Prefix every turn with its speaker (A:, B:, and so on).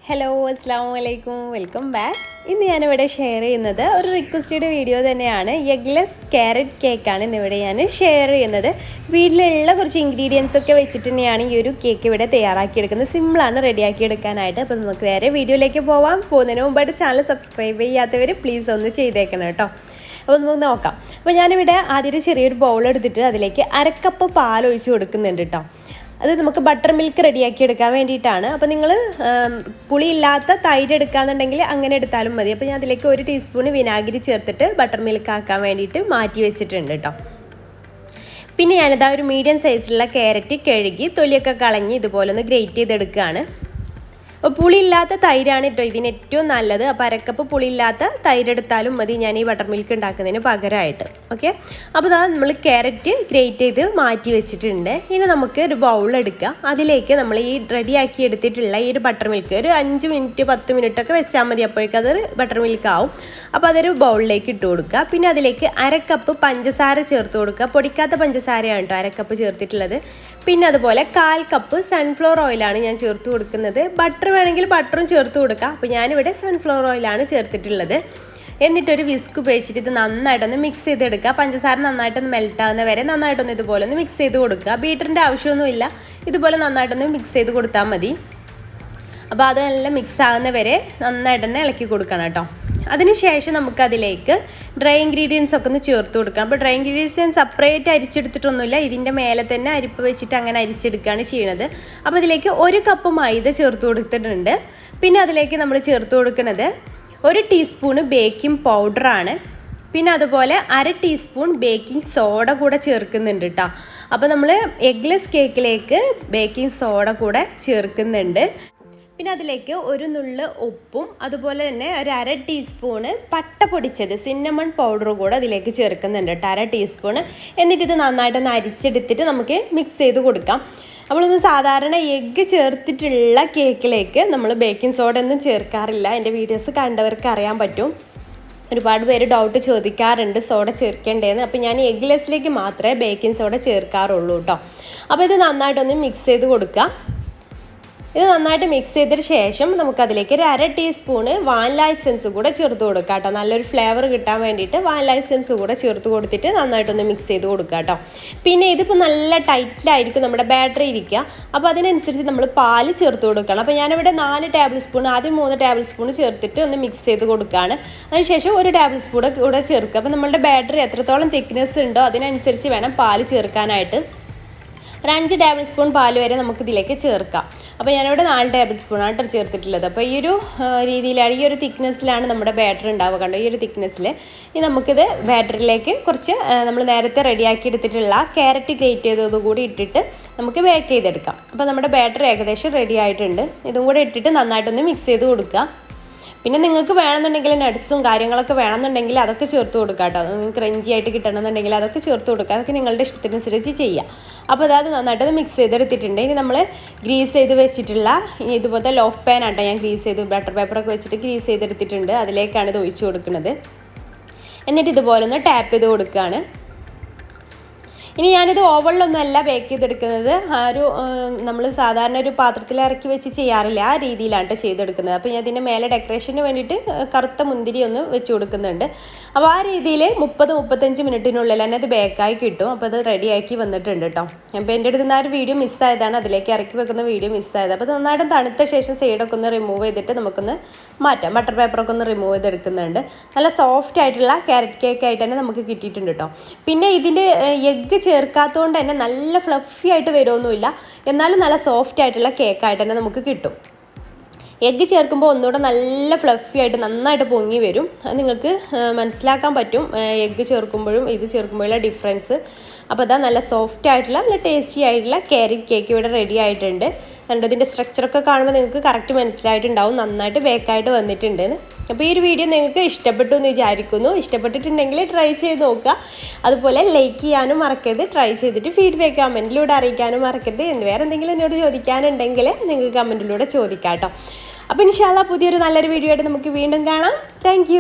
A: Hello അസ്സലാമു അലൈക്കും welcome back. ഇന്ന് ഞാനിവിടെ ഷെയർ ചെയ്യുന്നത് ഒരു റിക്വസ്റ്റഡ് വീഡിയോ തന്നെയാണ്. എഗ്ലെസ് ക്യാരറ്റ് കേക്കാണ് ഇന്നിവിടെ ഞാൻ ഷെയർ ചെയ്യുന്നത്. വീട്ടിലുള്ള കുറച്ച് ഇൻഗ്രീഡിയൻസ് ഒക്കെ വെച്ചിട്ട് തന്നെയാണ് ഈ ഒരു കേക്ക് ഇവിടെ തയ്യാറാക്കിയെടുക്കുന്നത്. സിമ്പിളാണ് റെഡിയാക്കി എടുക്കാനായിട്ട്. അപ്പോൾ നമുക്ക് നേരെ വീഡിയോയിലേക്ക് പോകുന്നതിന് മുമ്പായിട്ട് ചാനൽ സബ്സ്ക്രൈബ് ചെയ്യാത്തവർ പ്ലീസ് ഒന്ന് ചെയ്തേക്കണം കേട്ടോ. അപ്പോൾ നമുക്ക് നോക്കാം. അപ്പോൾ ഞാനിവിടെ ആദ്യം ചെറിയൊരു ബൗൾ എടുത്തിട്ട് അതിലേക്ക് അരക്കപ്പ് പാൽ ഒഴിച്ച് കൊടുക്കുന്നുണ്ട് കേട്ടോ. അത് നമുക്ക് ബട്ടർ മിൽക്ക് റെഡിയാക്കി എടുക്കാൻ വേണ്ടിയിട്ടാണ്. അപ്പോൾ നിങ്ങൾ പുളിയില്ലാത്ത തൈര് എടുക്കാന്നുണ്ടെങ്കിൽ അങ്ങനെ എടുത്താലും മതി. അപ്പോൾ ഞാൻ അതിലേക്ക് 1 ടീസ്പൂൺ വിനാഗിരി ചേർത്തിട്ട് ബട്ടർ മിൽക്ക് ആക്കാൻ വേണ്ടിയിട്ട് മാറ്റി വെച്ചിട്ടുണ്ട് കേട്ടോ. പിന്നെ ഞാനിതാ ഒരു മീഡിയം സൈസിലുള്ള ക്യാരറ്റ് കഴുകി തൊലിയൊക്കെ കളഞ്ഞ് ഇതുപോലെ ഒന്ന് ഗ്രേറ്റ് ചെയ്തെടുക്കുകയാണ്. അപ്പോൾ പുളിയില്ലാത്ത തൈരാണ് കേട്ടോ ഇതിന് ഏറ്റവും നല്ലത്. അപ്പോൾ അരക്കപ്പ് പുളിയില്ലാത്ത തൈര് എടുത്താലും മതി ഞാൻ ഈ ബട്ടർ മിൽക്ക് ഉണ്ടാക്കുന്നതിന് പകരമായിട്ട്. ഓക്കെ, അപ്പോൾ ഇതാ നമ്മൾ ക്യാരറ്റ് ഗ്രേറ്റ് ചെയ്ത് മാറ്റി വെച്ചിട്ടുണ്ട്. ഇനി നമുക്ക് ഒരു ബൗൾ എടുക്കുക. അതിലേക്ക് നമ്മൾ ഈ റെഡിയാക്കി എടുത്തിട്ടുള്ള ഈ ഒരു ബട്ടർ മിൽക്ക് ഒരു 5 മിനിറ്റ് 10 മിനിറ്റ് ഒക്കെ വെച്ചാൽ മതി. അപ്പോഴേക്കും അത് ബട്ടർ മിൽക്ക് ആവും. അപ്പോൾ അതൊരു ബൗളിലേക്ക് ഇട്ട് കൊടുക്കുക. പിന്നെ അതിലേക്ക് അരക്കപ്പ് പഞ്ചസാര ചേർത്ത് കൊടുക്കുക. പൊടിക്കാത്ത പഞ്ചസാരയാണ് കേട്ടോ അരക്കപ്പ് ചേർത്തിട്ടുള്ളത്. പിന്നെ അതുപോലെ 1/4 കപ്പ് സൺഫ്ലവർ ഓയിലാണ് ഞാൻ ചേർത്ത് കൊടുക്കുന്നത്. ബട്ടർ വേണമെങ്കിൽ ബട്ടറും ചേർത്ത് കൊടുക്കാം. അപ്പോൾ ഞാനിവിടെ സൺഫ്ലവർ ഓയിലാണ് ചേർത്തിട്ടുള്ളത്. എന്നിട്ടൊരു വിസ്ക് ഉപയോഗിച്ചിട്ട് ഇത് നന്നായിട്ടൊന്ന് മിക്സ് ചെയ്തെടുക്കുക. പഞ്ചസാര നന്നായിട്ടൊന്ന് മെൽറ്റാവുന്ന വരെ നന്നായിട്ടൊന്ന് ഇതുപോലെ ഒന്ന് മിക്സ് ചെയ്ത് കൊടുക്കുക. ബീറ്ററിൻ്റെ ആവശ്യമൊന്നുമില്ല, ഇതുപോലെ നന്നായിട്ടൊന്ന് മിക്സ് ചെയ്ത് കൊടുത്താൽ മതി. അപ്പോൾ അത് നല്ല മിക്സ് ആകുന്ന വരെ നന്നായിട്ട് തന്നെ ഇളക്കി കൊടുക്കണം കേട്ടോ. അതിനുശേഷം നമുക്കതിലേക്ക് ഡ്രൈ ഇൻഗ്രീഡിയൻസ് ഒക്കെ ഒന്ന് ചേർത്ത് കൊടുക്കണം. അപ്പോൾ ഡ്രൈ ഇൻഗ്രീഡിയൻസ് ഞാൻ സെപ്പറേറ്റ് അരിച്ചെടുത്തിട്ടൊന്നുമില്ല, ഇതിൻ്റെ മേലെ തന്നെ അരിപ്പ് വെച്ചിട്ട് അങ്ങനെ അരിച്ചെടുക്കുകയാണ് ചെയ്യുന്നത്. അപ്പോൾ ഇതിലേക്ക് 1 കപ്പ് മൈദ ചേർത്ത് കൊടുത്തിട്ടുണ്ട്. പിന്നെ അതിലേക്ക് നമ്മൾ ചേർത്ത് കൊടുക്കുന്നത് 1 ടീസ്പൂണ് ബേക്കിംഗ് പൗഡറാണ്. പിന്നെ അതുപോലെ 1/2 ടീസ്പൂൺ ബേക്കിംഗ് സോഡ കൂടെ ചേർക്കുന്നുണ്ട് കേട്ടോ. അപ്പോൾ നമ്മൾ എഗ്ലെസ് കേക്കിലേക്ക് ബേക്കിംഗ് സോഡ കൂടെ ചേർക്കുന്നുണ്ട്. പിന്നെ അതിലേക്ക് 1 നുള്ള് ഉപ്പും അതുപോലെ തന്നെ ഒരു 1/2 ടീസ്പൂണ് പട്ട പൊടിച്ചത് സിന്നമൺ പൗഡർ കൂടെ അതിലേക്ക് ചേർക്കുന്നുണ്ട് കേട്ടോ, 1/2 ടീസ്പൂണ്. എന്നിട്ട് ഇത് നന്നായിട്ടൊന്ന് അരിച്ചെടുത്തിട്ട് നമുക്ക് മിക്സ് ചെയ്ത് കൊടുക്കാം. നമ്മളൊന്ന് സാധാരണ എഗ്ഗ് ചേർത്തിട്ടുള്ള കേക്കിലേക്ക് നമ്മൾ ബേക്കിംഗ് സോഡ ഒന്നും ചേർക്കാറില്ല. എൻ്റെ വീഡിയോസ് കണ്ടവർക്ക് അറിയാൻ പറ്റും. ഒരുപാട് പേര് ഡൗട്ട് ചോദിക്കാറുണ്ട് സോഡ ചേർക്കേണ്ടതെന്ന്. അപ്പോൾ ഞാൻ എഗ്ലെസ്സിലേക്ക് മാത്രമേ ബേക്കിംഗ് സോഡ ചേർക്കാറുള്ളൂ കേട്ടോ. അപ്പോൾ ഇത് നന്നായിട്ടൊന്ന് മിക്സ് ചെയ്ത് കൊടുക്കുക. ഇത് നന്നായിട്ട് മിക്സ് ചെയ്തതിന് ശേഷം നമുക്കതിലേക്ക് ഒരു 1/2 ടീസ്പൂണ് വാനില എസൻസ് കൂടെ ചേർത്ത് കൊടുക്കുക കേട്ടോ. നല്ലൊരു ഫ്ലേവർ കിട്ടാൻ വേണ്ടിയിട്ട് വാനില എസൻസ് കൂടെ ചേർത്ത് കൊടുത്തിട്ട് നന്നായിട്ടൊന്ന് മിക്സ് ചെയ്ത് കൊടുക്കുക കേട്ടോ. പിന്നെ ഇതിപ്പോൾ നല്ല ടൈറ്റിലായിരിക്കും നമ്മുടെ ബാറ്ററി ഇരിക്കുക. അപ്പോൾ അതിനനുസരിച്ച് നമ്മൾ പാല് ചേർത്ത് കൊടുക്കണം. അപ്പോൾ ഞാനിവിടെ 4 ടേബിൾ സ്പൂൺ ആദ്യം 3 ടേബിൾ സ്പൂൺ ചേർത്തിട്ട് ഒന്ന് മിക്സ് ചെയ്ത് കൊടുക്കുകയാണ്. അതിനുശേഷം 1 ടേബിൾ സ്പൂൺ കൂടെ ചേർക്കുക. അപ്പോൾ നമ്മളുടെ ബാറ്ററി എത്രത്തോളം തിക്നെസ് ഉണ്ടോ അതിനനുസരിച്ച് വേണം പാല് ചേർക്കാനായിട്ട്. ഒരു 5 ടേബിൾ സ്പൂൺ പാല് വരെ നമുക്കിതിലേക്ക് ചേർക്കാം. അപ്പോൾ ഞാനിവിടെ 4 ടേബിൾ സ്പൂണാണ് ചേർത്തിട്ടുള്ളത്. അപ്പോൾ ഈ ഒരു രീതിയിലാണ്, ഈ ഒരു തിക്നെസ്സിലാണ് നമ്മുടെ ബാറ്റർ ഉണ്ടാവുക. കണ്ടോ, ഈ ഒരു തിക്നെസ്സിൽ ഇനി നമുക്കിത് ബാറ്ററിലേക്ക് കുറച്ച് നമ്മൾ നേരത്തെ റെഡിയാക്കി എടുത്തിട്ടുള്ള ക്യാരറ്റ് ഗ്രേറ്റ് ചെയ്തത് കൂടി ഇട്ടിട്ട് നമുക്ക് ബേക്ക് ചെയ്തെടുക്കാം. അപ്പോൾ നമ്മുടെ ബാറ്റർ ഏകദേശം റെഡി ആയിട്ടുണ്ട്. ഇതും കൂടെ ഇട്ടിട്ട് നന്നായിട്ടൊന്ന് മിക്സ് ചെയ്ത് കൊടുക്കുക. പിന്നെ നിങ്ങൾക്ക് വേണമെന്നുണ്ടെങ്കിൽ നട്ട്സും കാര്യങ്ങളൊക്കെ വേണമെന്നുണ്ടെങ്കിൽ അതൊക്കെ ചേർത്ത് കൊടുക്കുക കേട്ടോ. നിങ്ങൾക്ക് ക്രഞ്ചി ആയിട്ട് കിട്ടണമെന്നുണ്ടെങ്കിൽ അതൊക്കെ ചേർത്ത് കൊടുക്കുക. അതൊക്കെ നിങ്ങളുടെ ഇഷ്ടത്തിനനുസരിച്ച് ചെയ്യാം. അപ്പോൾ അത് നന്നായിട്ട് മിക്സ് ചെയ്തെടുത്തിട്ടുണ്ട്. ഇനി നമ്മൾ ഗ്രീസ് ചെയ്ത് വെച്ചിട്ടുള്ള ഇതുപോലത്തെ ലോഫ് പാൻ ആട്ടോ ഞാൻ ഗ്രീസ് ചെയ്ത് ബട്ടർ പേപ്പറൊക്കെ വെച്ചിട്ട് ഗ്രീസ് ചെയ്തെടുത്തിട്ടുണ്ട്. അതിലേക്കാണ് ഇത് ഒഴിച്ചു കൊടുക്കുന്നത്. എന്നിട്ട് ഇതുപോലെ ഒന്ന് ടാപ്പ് ചെയ്ത് കൊടുക്കുകയാണ്. ഇനി ഞാനിത് ഓവണിലൊന്നും അല്ല ബേക്ക് ചെയ്തെടുക്കുന്നത്. ഒരു നമ്മൾ സാധാരണ ഒരു പാത്രത്തിൽ ഇറക്കി വെച്ച് ചെയ്യാറില്ല, ആ രീതിയിലാണ് ചെയ്തെടുക്കുന്നത്. അപ്പോൾ ഞാൻ ഇതിൻ്റെ മേലെ ഡെക്കറേഷന് വേണ്ടിയിട്ട് കറുത്ത മുന്തിരി ഒന്ന് വെച്ച് കൊടുക്കുന്നുണ്ട്. അപ്പോൾ ആ രീതിയിൽ 30-35 മിനിറ്റിനുള്ളിൽ തന്നെ അത് ബേക്കായി കിട്ടും. അപ്പോൾ അത് റെഡിയാക്കി വന്നിട്ടുണ്ട് കേട്ടോ. അപ്പോൾ എൻ്റെ അടുത്ത് നിന്ന് ആ ഒരു വീഡിയോ മിസ്സായതാണ്, അതിലേക്ക് ഇറക്കി വെക്കുന്ന വീഡിയോ മിസ്സായത്. അപ്പോൾ നന്നായിട്ട് തണുത്ത ശേഷം സൈഡൊക്കെ ഒന്ന് റിമൂവ് ചെയ്തിട്ട് നമുക്കൊന്ന് മാറ്റാം. ബട്ടർ പേപ്പറൊക്കെ ഒന്ന് റിമൂവ് ചെയ്തെടുക്കുന്നുണ്ട്. നല്ല സോഫ്റ്റ് ആയിട്ടുള്ള ക്യാരറ്റ് കേക്ക് ആയിട്ട് തന്നെ നമുക്ക് കിട്ടിയിട്ടുണ്ട് കേട്ടോ. പിന്നെ ഇതിൻ്റെ എഗ്ഗ് ചേർക്കാത്തതുകൊണ്ട് തന്നെ നല്ല ഫ്ലഫി ആയിട്ട് വരുമൊന്നുമില്ല, എന്നാലും നല്ല സോഫ്റ്റ് ആയിട്ടുള്ള കേക്കായിട്ട് തന്നെ നമുക്ക് കിട്ടും. എഗ്ഗ് ചേർക്കുമ്പോൾ ഒന്നുകൂടെ നല്ല ഫ്ലഫി ആയിട്ട് നന്നായിട്ട് പൊങ്ങി വരും. അത് നിങ്ങൾക്ക് മനസ്സിലാക്കാൻ പറ്റും എഗ്ഗ് ചേർക്കുമ്പോഴും ഇത് ചേർക്കുമ്പോഴുള്ള ഡിഫറൻസ്. അപ്പോൾ അതാ നല്ല സോഫ്റ്റ് ആയിട്ടുള്ള നല്ല ടേസ്റ്റി ആയിട്ടുള്ള ക്യാരറ്റ് കേക്ക് ഇവിടെ റെഡി ആയിട്ടുണ്ട്. ഇതിൻ്റെ സ്ട്രക്ചറൊക്കെ കാണുമ്പോൾ നിങ്ങൾക്ക് കറക്റ്റ് മനസ്സിലായിട്ടുണ്ടാവും നന്നായിട്ട് ബേക്കായിട്ട് വന്നിട്ടുണ്ട്. അപ്പോൾ ഈ ഒരു വീഡിയോ നിങ്ങൾക്ക് ഇഷ്ടപ്പെട്ടു എന്ന് വിചാരിക്കുന്നു. ഇഷ്ടപ്പെട്ടിട്ടുണ്ടെങ്കിൽ ട്രൈ ചെയ്ത് നോക്കുക. അതുപോലെ ലൈക്ക് ചെയ്യാനും മറക്കരുത്. ട്രൈ ചെയ്തിട്ട് ഫീഡ്ബാക്ക് കമൻറ്റിലൂടെ അറിയിക്കാനും മറക്കരുത്. വേറെ എന്തെങ്കിലും എന്നോട് ചോദിക്കാനുണ്ടെങ്കിൽ നിങ്ങൾക്ക് കമൻറ്റിലൂടെ ചോദിക്കാം കേട്ടോ. അപ്പോൾ ഇൻഷാ അല്ലാഹ് പുതിയൊരു നല്ലൊരു വീഡിയോ ആയിട്ട് നമുക്ക് വീണ്ടും കാണാം. താങ്ക്